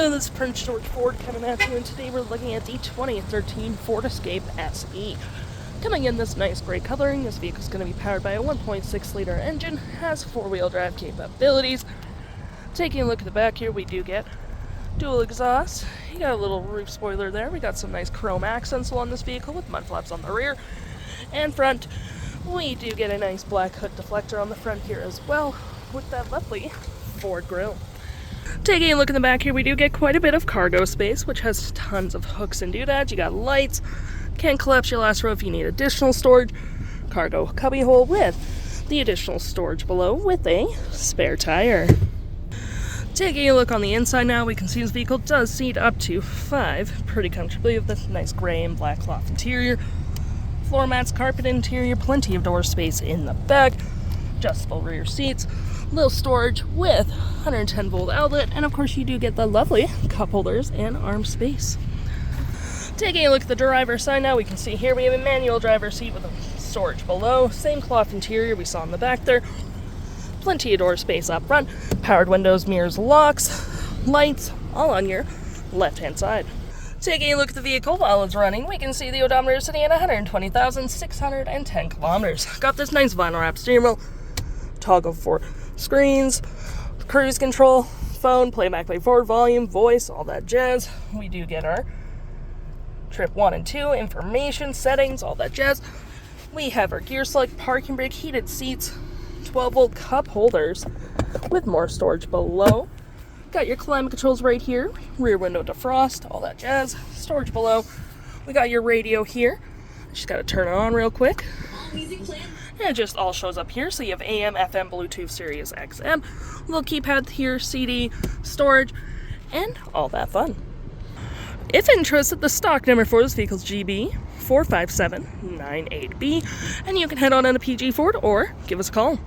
Hello, this is Prince George Ford coming at you, and today we're looking at the 2013 Ford Escape SE. Coming in this nice gray coloring, this vehicle is going to be powered by a 1.6-liter engine, has four-wheel drive capabilities. Taking a look at the back here, we do get dual exhaust. You got a little roof spoiler there. We got some nice chrome accents along this vehicle with mud flaps on the rear. And front, we do get a nice black hood deflector on the front here as well, with that lovely Ford grille. Taking a look in the back here, we do get quite a bit of cargo space, which has tons of hooks and doodads. You got lights, can collapse your last row if you need additional storage, cargo cubby hole with the additional storage below with a spare tire. Taking a look on the inside now, we can see this vehicle does seat up to 5 pretty comfortably with this nice gray and black cloth interior. Floor mats, carpet interior, plenty of door space in the back, adjustable rear seats, little storage with 110 volt outlet, and of course you do get the lovely cup holders and arm space. Taking a look at the driver's side now, we can see here we have a manual driver's seat with a storage below, same cloth interior we saw in the back there, plenty of door space up front, powered windows, mirrors, locks, lights, all on your left hand side. Taking a look at the vehicle while it's running, we can see the odometer is sitting at 120,610 kilometers. Got this nice vinyl wrap steering wheel, toggle for screens, cruise control, phone, playback by forward, volume, voice, all that jazz. We do get our trip 1 and 2, information, settings, all that jazz. We have our gear select, parking brake, heated seats, 12 volt cup holders with more storage below. Got your climate controls right here, rear window defrost, all that jazz, storage below. We got your radio here. Just got to turn it on real quick. And it just all shows up here. So you have AM, FM, Bluetooth, Sirius XM, little keypad here, CD, storage, and all that fun. If interested, the stock number for this vehicle is GB45798B, and you can head on into PG Ford or give us a call.